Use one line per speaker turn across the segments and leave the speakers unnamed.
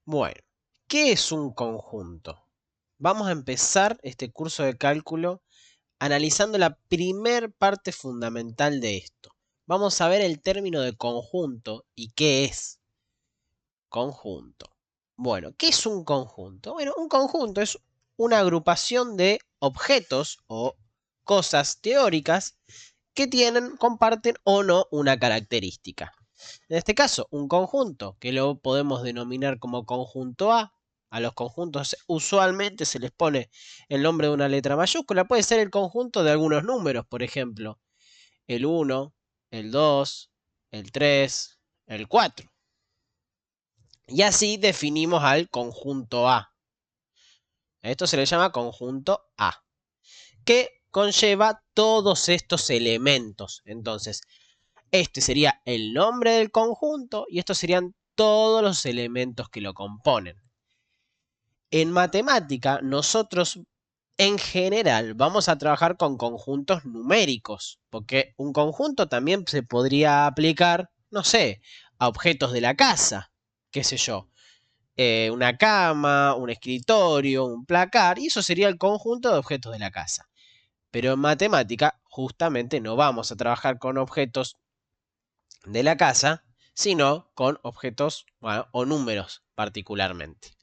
Bueno, ¿qué es un conjunto? Vamos a empezar este curso de cálculo analizando la primer parte fundamental de esto. Vamos a ver el término de conjunto y qué es conjunto. Bueno, ¿qué es un conjunto? Bueno, un conjunto es una agrupación de objetos o cosas teóricas que comparten o no una característica. En este caso, un conjunto, que lo podemos denominar como conjunto A. A los conjuntos usualmente se les pone el nombre de una letra mayúscula. Puede ser el conjunto de algunos números, por ejemplo, el 1, el 2, el 3, el 4. Y así definimos al conjunto A. Esto se le llama conjunto A, que conlleva todos estos elementos. Entonces, este sería el nombre del conjunto y estos serían todos los elementos que lo componen. En matemática, nosotros en general vamos a trabajar con conjuntos numéricos, porque un conjunto también se podría aplicar, no sé, a objetos de la casa, qué sé yo, una cama, un escritorio, un placar, y eso sería el conjunto de objetos de la casa. Pero en matemática, justamente no vamos a trabajar con objetos de la casa, sino con objetos, bueno, o números particularmente.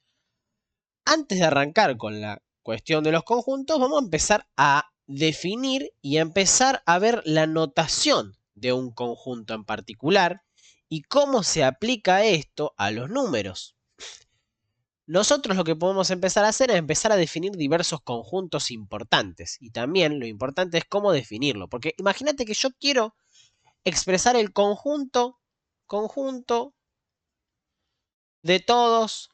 Antes de arrancar con la cuestión de los conjuntos, vamos a empezar a definir y a empezar a ver la notación de un conjunto en particular y cómo se aplica esto a los números. Nosotros lo que podemos empezar a hacer es empezar a definir diversos conjuntos importantes y también lo importante es cómo definirlo, porque imagínate que yo quiero expresar el conjunto de todos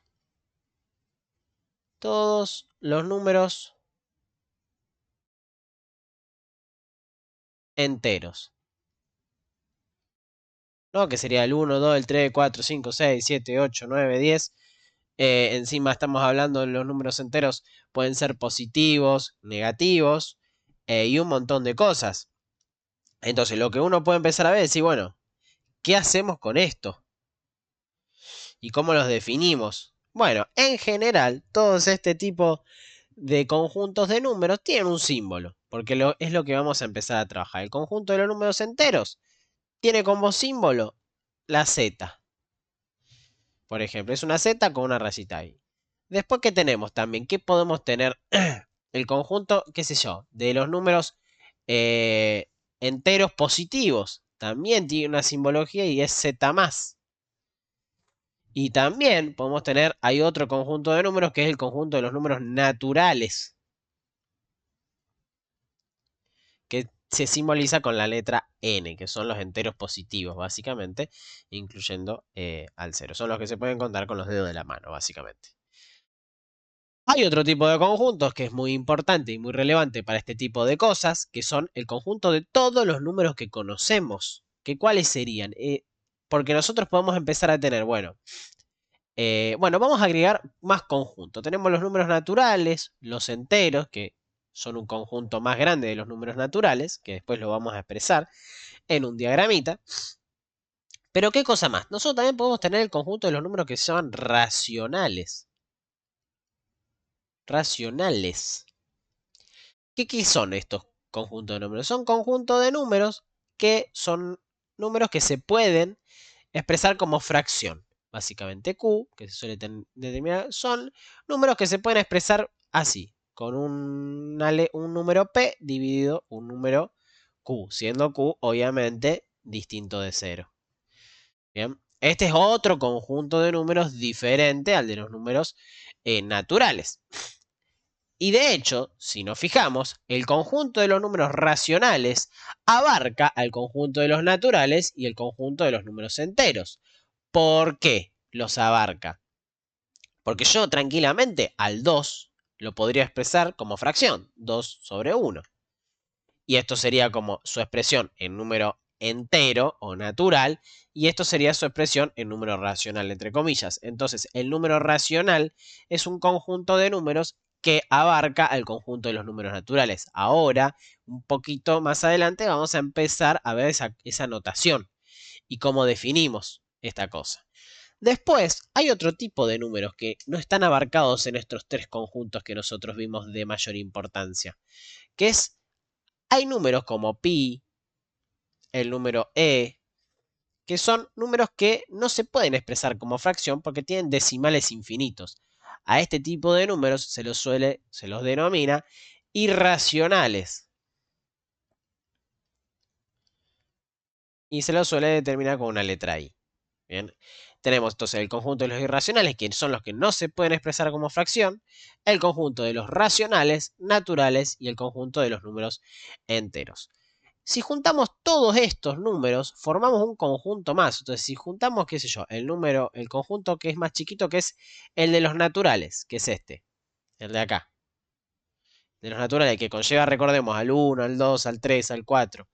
los números enteros, ¿no? Que sería el 1, 2, el 3, 4, 5, 6, 7, 8, 9, 10. Encima estamos hablando de los números enteros, pueden ser positivos, negativos y un montón de cosas. Entonces lo que uno puede empezar a ver es decir, bueno, ¿qué hacemos con esto? ¿Y cómo los definimos? Bueno, en general, todos este tipo de conjuntos de números tienen un símbolo, porque es lo que vamos a empezar a trabajar. El conjunto de los números enteros tiene como símbolo la Z. Por ejemplo, es una Z con una rayita ahí. Después, ¿qué tenemos también? ¿Qué podemos tener? El conjunto, qué sé yo, de los números eh, enteros positivos. También tiene una simbología y es Z más. Y también podemos tener, hay otro conjunto de números que es el conjunto de los números naturales, que se simboliza con la letra N, que son los enteros positivos, básicamente, incluyendo al cero. Son los que se pueden contar con los dedos de la mano, básicamente. Hay otro tipo de conjuntos que es muy importante y muy relevante para este tipo de cosas, que son el conjunto de todos los números que conocemos. ¿Cuáles serían? Porque nosotros podemos empezar a tener, bueno, vamos a agregar más conjuntos. Tenemos los números naturales, los enteros, que son un conjunto más grande de los números naturales, que después lo vamos a expresar en un diagramita. Pero ¿qué cosa más? Nosotros también podemos tener el conjunto de los números que se llaman racionales. Racionales. ¿Qué son estos conjuntos de números? Son conjuntos de números que son números que se pueden expresar como fracción. Básicamente Q, que se suele determinar, son números que se pueden expresar así, con un número P dividido un número Q, siendo Q obviamente distinto de 0. Bien, este es otro conjunto de números diferente al de los números naturales. Y de hecho, si nos fijamos, el conjunto de los números racionales abarca al conjunto de los naturales y el conjunto de los números enteros. ¿Por qué los abarca? Porque yo tranquilamente al 2 lo podría expresar como fracción, 2 sobre 1. Y esto sería como su expresión en número entero o natural, y esto sería su expresión en número racional, entre comillas. Entonces, el número racional es un conjunto de números que abarca al conjunto de los números naturales. Ahora, un poquito más adelante, vamos a empezar a ver esa notación y cómo definimos esta cosa. Después, hay otro tipo de números que no están abarcados en estos tres conjuntos que nosotros vimos de mayor importancia, que es, hay números como pi, el número e, que son números que no se pueden expresar como fracción porque tienen decimales infinitos. A este tipo de números se los denomina irracionales. Y se los suele determinar con una letra I. Bien. Tenemos entonces el conjunto de los irracionales, que son los que no se pueden expresar como fracción, el conjunto de los racionales, naturales y el conjunto de los números enteros. Si juntamos todos estos números, formamos un conjunto más. Entonces, si juntamos, qué sé yo, el conjunto que es más chiquito, que es el de los naturales, que es este, el de acá. De los naturales, que conlleva, recordemos, al 1, al 2, al 3, al 4.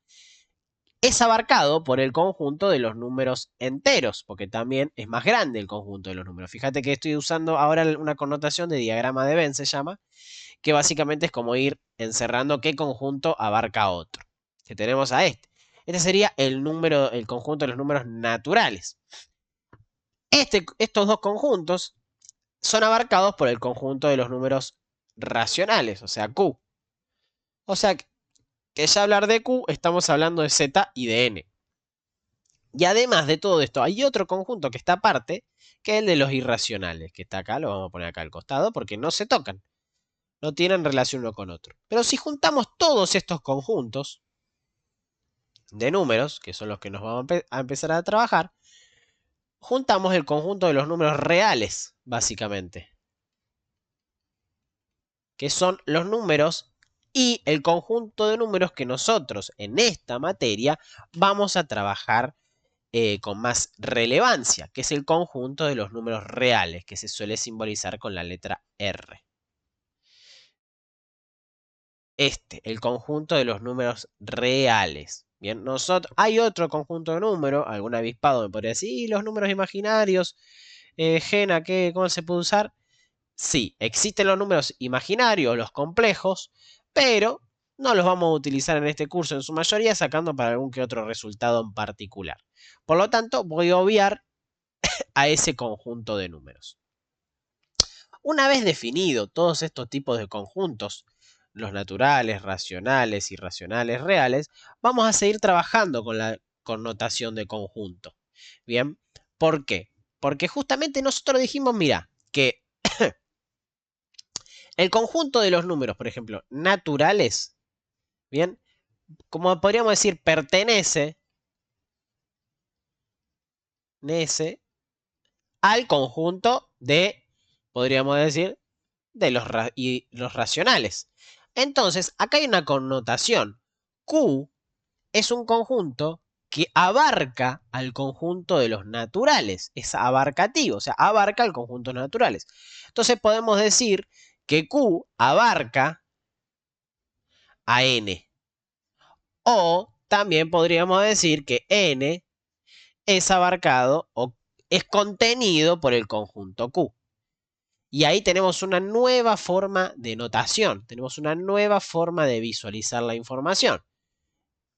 Es abarcado por el conjunto de los números enteros, porque también es más grande el conjunto de los números. Fíjate que estoy usando ahora una connotación de diagrama de Venn, se llama, que básicamente es como ir encerrando qué conjunto abarca otro. Que tenemos a este. Este sería el conjunto de los números naturales. Estos dos conjuntos son abarcados por el conjunto de los números racionales, o sea, Q. O sea, que ya hablar de Q, estamos hablando de Z y de N. Y además de todo esto, hay otro conjunto que está aparte, que es el de los irracionales, que está acá, lo vamos a poner acá al costado, porque no se tocan. No tienen relación uno con otro. Pero si juntamos todos estos conjuntos de números, que son los que nos vamos a empezar a trabajar, juntamos el conjunto de los números reales, básicamente. Que son los números y el conjunto de números que nosotros en esta materia vamos a trabajar con más relevancia, que es el conjunto de los números reales, que se suele simbolizar con la letra R. El conjunto de los números reales. Bien, hay otro conjunto de números, algún avispado me podría decir, ¿y los números imaginarios? Gena, ¿cómo se puede usar? Sí, existen los números imaginarios, los complejos, pero no los vamos a utilizar en este curso en su mayoría, sacando para algún que otro resultado en particular. Por lo tanto, voy a obviar a ese conjunto de números. Una vez definido todos estos tipos de conjuntos, los naturales, racionales, irracionales, reales, vamos a seguir trabajando con la connotación de conjunto. Bien, ¿por qué? Porque justamente nosotros dijimos, mira, que el conjunto de los números, por ejemplo, naturales, bien, como podríamos decir, pertenece al conjunto de, podríamos decir, de los racionales. Entonces, acá hay una connotación. Q es un conjunto que abarca al conjunto de los naturales. Es abarcativo, o sea, abarca al conjunto de los naturales. Entonces podemos decir que Q abarca a N. O también podríamos decir que N es abarcado o es contenido por el conjunto Q. Y ahí tenemos una nueva forma de notación, tenemos una nueva forma de visualizar la información.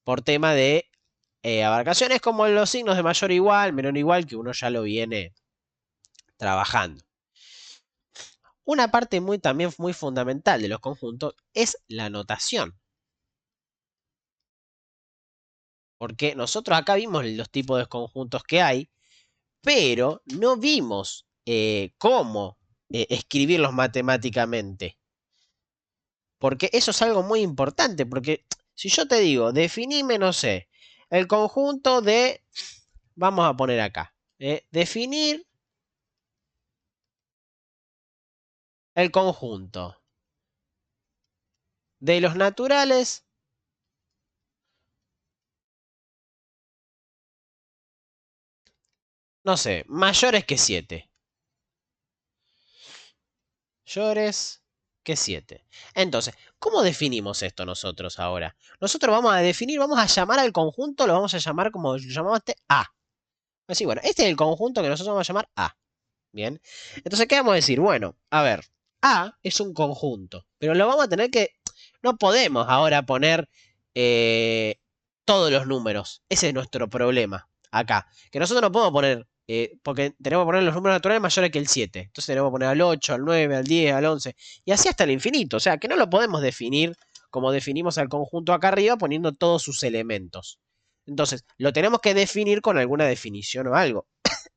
Por tema de abarcaciones como los signos de mayor igual, menor igual, que uno ya lo viene trabajando. Una parte también muy fundamental de los conjuntos es la notación. Porque nosotros acá vimos los tipos de conjuntos que hay, pero no vimos cómo escribirlos matemáticamente. Porque eso es algo muy importante, porque si yo te digo, definime, no sé, el conjunto de, vamos a poner acá, definir el conjunto de los naturales, no sé, mayores que 7. Mayores que 7. Entonces, ¿cómo definimos esto nosotros ahora? Nosotros vamos a definir, vamos a llamar al conjunto, lo vamos a llamar como lo llamamos A. Así, bueno, este es el conjunto que nosotros vamos a llamar A. Bien. Entonces, ¿qué vamos a decir? Bueno, a ver, A es un conjunto, pero lo vamos a tener que... No podemos ahora poner todos los números. Ese es nuestro problema acá. Que nosotros no podemos poner porque tenemos que poner los números naturales mayores que el 7. Entonces tenemos que poner al 8, al 9, al 10, al 11. Y así hasta el infinito. O sea, que no lo podemos definir como definimos al conjunto acá arriba poniendo todos sus elementos. Entonces, lo tenemos que definir con alguna definición o algo.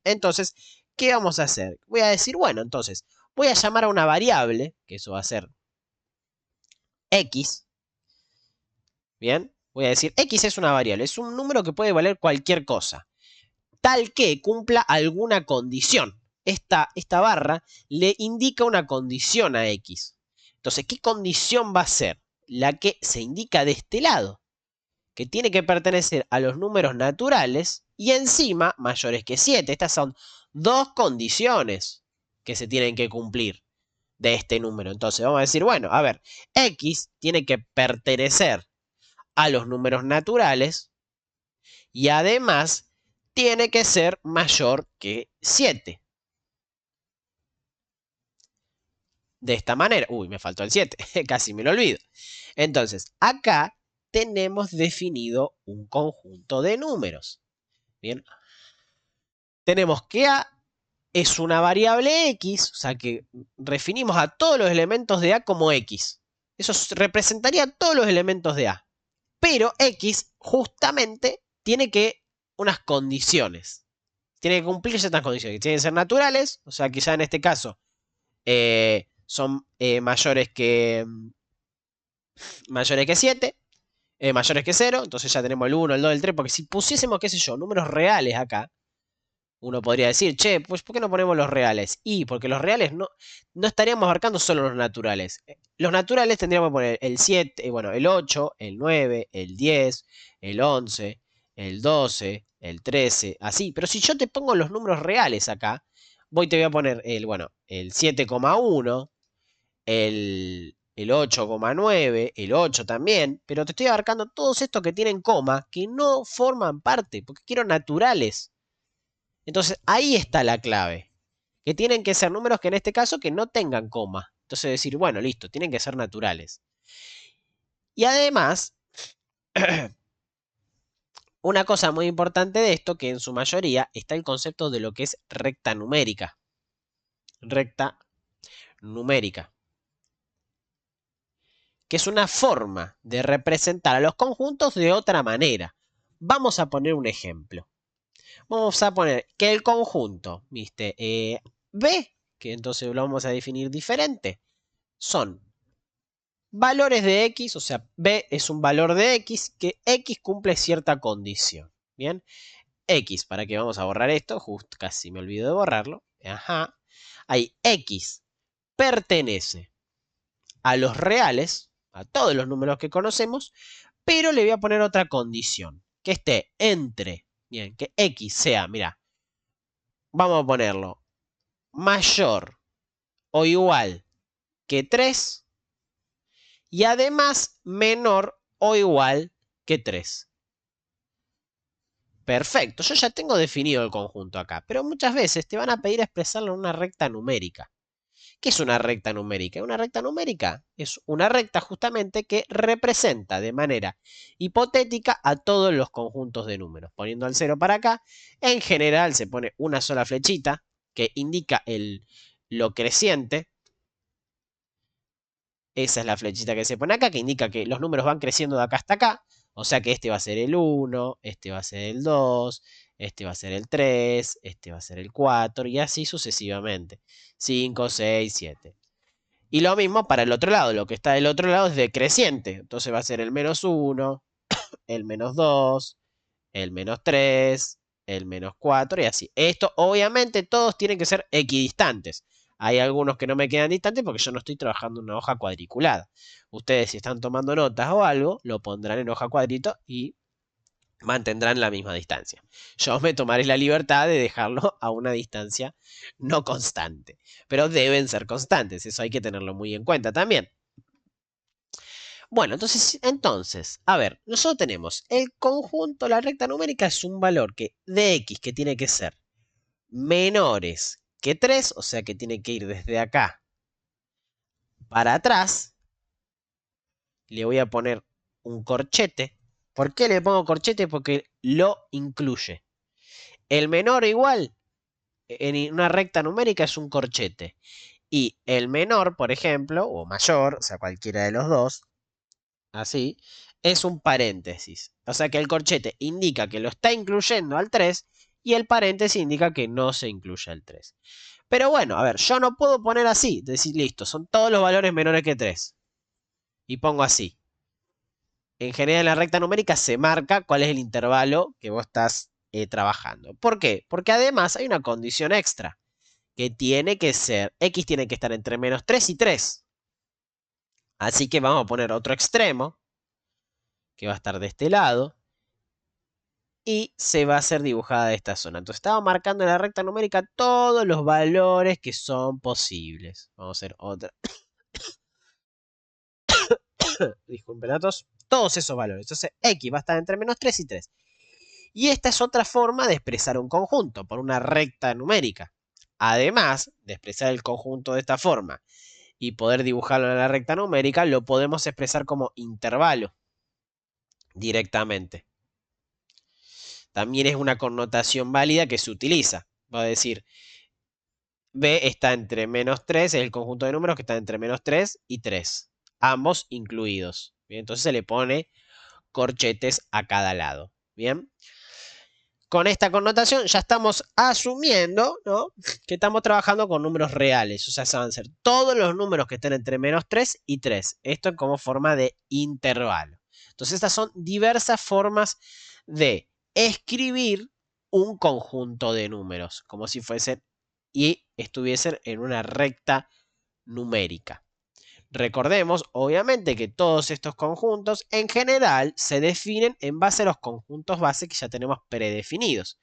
Entonces, ¿qué vamos a hacer? Voy a decir, bueno, entonces, voy a llamar a una variable, que eso va a ser x. Bien, voy a decir, x es una variable, es un número que puede valer cualquier cosa, tal que cumpla alguna condición. Esta barra le indica una condición a x. Entonces, ¿qué condición va a ser? La que se indica de este lado, que tiene que pertenecer a los números naturales y encima mayores que 7. Estas son dos condiciones que se tienen que cumplir de este número. Entonces vamos a decir, bueno, a ver, x tiene que pertenecer a los números naturales y además tiene que ser mayor que 7. De esta manera, uy, me faltó el 7, casi me lo olvido. Entonces, acá tenemos definido un conjunto de números. Bien, tenemos que A es una variable X, o sea que definimos a todos los elementos de A como X. Eso representaría todos los elementos de A. Pero X justamente tiene que unas condiciones. Tiene que cumplir ciertas condiciones. Tienen que ser naturales, o sea que ya en este caso son mayores que 7, mayores que 0. Entonces ya tenemos el 1, el 2, el 3. Porque si pusiésemos, qué sé yo, números reales acá, uno podría decir, che, pues ¿por qué no ponemos los reales? Y porque los reales no estaríamos abarcando solo los naturales. Los naturales tendríamos que poner el 7, bueno, el 8, el 9, el 10, el 11, el 12, el 13, así. Pero si yo te pongo los números reales acá, te voy a poner el 7,1, el 8,9, el 8 también, pero te estoy abarcando todos estos que tienen coma, que no forman parte, porque quiero naturales. Entonces ahí está la clave, que tienen que ser números que en este caso que no tengan coma. Entonces decir, bueno, listo, tienen que ser naturales. Y además, una cosa muy importante de esto, que en su mayoría está el concepto de lo que es recta numérica. Recta numérica. Que es una forma de representar a los conjuntos de otra manera. Vamos a poner un ejemplo. Vamos a poner que el conjunto, ¿viste? B, que entonces lo vamos a definir diferente, son valores de x, o sea, B es un valor de x, que x cumple cierta condición. Bien, x, ¿para qué vamos a borrar esto? Justo casi me olvido de borrarlo. Ajá. Ahí, x pertenece a los reales, a todos los números que conocemos, pero le voy a poner otra condición, que esté entre, bien, que x sea, mira, vamos a ponerlo, mayor o igual que 3 y además menor o igual que 3. Perfecto, yo ya tengo definido el conjunto acá, pero muchas veces te van a pedir expresarlo en una recta numérica. ¿Qué es una recta numérica? Una recta numérica es una recta justamente que representa de manera hipotética a todos los conjuntos de números. Poniendo al 0 para acá, en general se pone una sola flechita que indica lo creciente. Esa es la flechita que se pone acá, que indica que los números van creciendo de acá hasta acá. O sea que este va a ser el 1, este va a ser el 2, este va a ser el 3, este va a ser el 4 y así sucesivamente. 5, 6, 7. Y lo mismo para el otro lado. Lo que está del otro lado es decreciente. Entonces va a ser el -1, el -2, el -3, el -4 y así. Esto obviamente todos tienen que ser equidistantes. Hay algunos que no me quedan distantes porque yo no estoy trabajando en una hoja cuadriculada. Ustedes si están tomando notas o algo, lo pondrán en hoja cuadrito y mantendrán la misma distancia. Yo me tomaré la libertad de dejarlo a una distancia no constante, pero deben ser constantes, eso hay que tenerlo muy en cuenta también. Bueno, entonces, a ver, nosotros tenemos el conjunto, la recta numérica es un valor de x que tiene que ser menores que 3, o sea que tiene que ir desde acá para atrás. Le voy a poner un corchete. ¿Por qué le pongo corchete? Porque lo incluye. El menor o igual en una recta numérica es un corchete. Y el menor, por ejemplo, o mayor, o sea, cualquiera de los dos, así, es un paréntesis. O sea que el corchete indica que lo está incluyendo al 3 y el paréntesis indica que no se incluye al 3. Pero bueno, a ver, yo no puedo poner así, decir, listo, son todos los valores menores que 3. Y pongo así. En general en la recta numérica se marca cuál es el intervalo que vos estás trabajando. ¿Por qué? Porque además hay una condición extra, que tiene que ser, x tiene que estar entre menos 3 y 3. Así que vamos a poner otro extremo, que va a estar de este lado, y se va a hacer dibujada de esta zona. Entonces estaba marcando en la recta numérica todos los valores que son posibles. Vamos a hacer otra. Disculpen datos. Todos esos valores. Entonces x va a estar entre menos 3 y 3. Y esta es otra forma de expresar un conjunto por una recta numérica. Además de expresar el conjunto de esta forma y poder dibujarlo en la recta numérica, lo podemos expresar como intervalo directamente. También es una connotación válida que se utiliza. Va a decir, B está entre menos 3, es el conjunto de números que está entre menos 3 y 3. Ambos incluidos. Bien, entonces se le pone corchetes a cada lado. Bien. Con esta connotación ya estamos asumiendo, ¿no?, que estamos trabajando con números reales. O sea, se van a ser todos los números que estén entre menos 3 y 3. Esto como forma de intervalo. Entonces estas son diversas formas de escribir un conjunto de números, como si fuesen y estuviesen en una recta numérica. Recordemos, obviamente, que todos estos conjuntos en general se definen en base a los conjuntos base que ya tenemos predefinidos.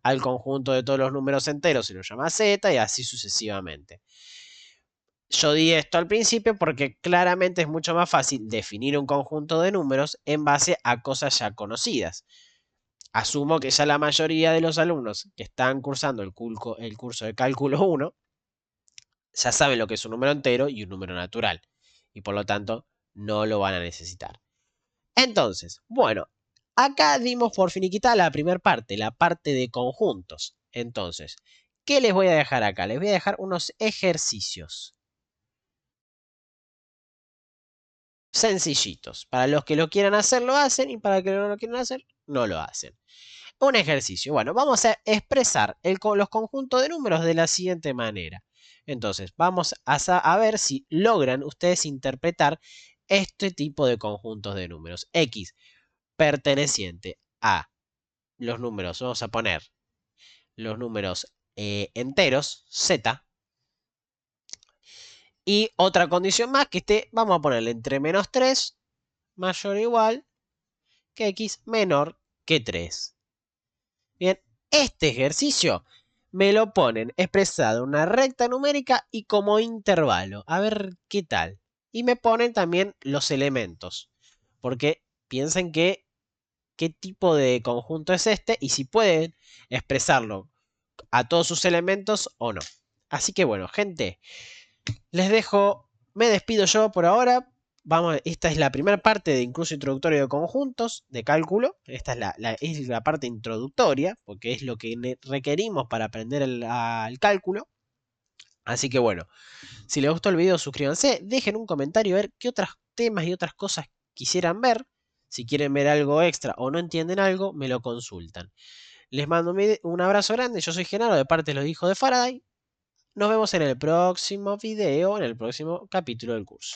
Al conjunto de todos los números enteros se lo llama Z y así sucesivamente. Yo di esto al principio porque claramente es mucho más fácil definir un conjunto de números en base a cosas ya conocidas. Asumo que ya la mayoría de los alumnos que están cursando el curso de cálculo 1 ya saben lo que es un número entero y un número natural. Y por lo tanto, no lo van a necesitar. Entonces, bueno, acá dimos por finiquitada la primera parte, la parte de conjuntos. Entonces, ¿qué les voy a dejar acá? Les voy a dejar unos ejercicios sencillitos. Para los que lo quieran hacer, lo hacen. Y para los que no lo quieran hacer, no lo hacen. Un ejercicio. Bueno, vamos a expresar los conjuntos de números de la siguiente manera. Entonces, vamos a ver si logran ustedes interpretar este tipo de conjuntos de números. X perteneciente a los números, vamos a poner los números enteros, Z. Y otra condición más que esté, vamos a ponerle entre menos 3 mayor o igual que X menor que 3. Bien, este ejercicio me lo ponen expresado en una recta numérica y como intervalo. A ver qué tal. Y me ponen también los elementos. Porque piensen que qué tipo de conjunto es este y si pueden expresarlo a todos sus elementos o no. Así que bueno, gente, les dejo, me despido yo por ahora. Vamos, esta es la primera parte de incluso introductorio de conjuntos de cálculo. Esta es la parte introductoria, porque es lo que requerimos para aprender el cálculo. Así que bueno, si les gustó el video, suscríbanse, dejen un comentario a ver qué otros temas y otras cosas quisieran ver. Si quieren ver algo extra o no entienden algo, me lo consultan. Les mando un abrazo grande, yo soy Genaro de parte de los hijos de Faraday. Nos vemos en el próximo video, en el próximo capítulo del curso.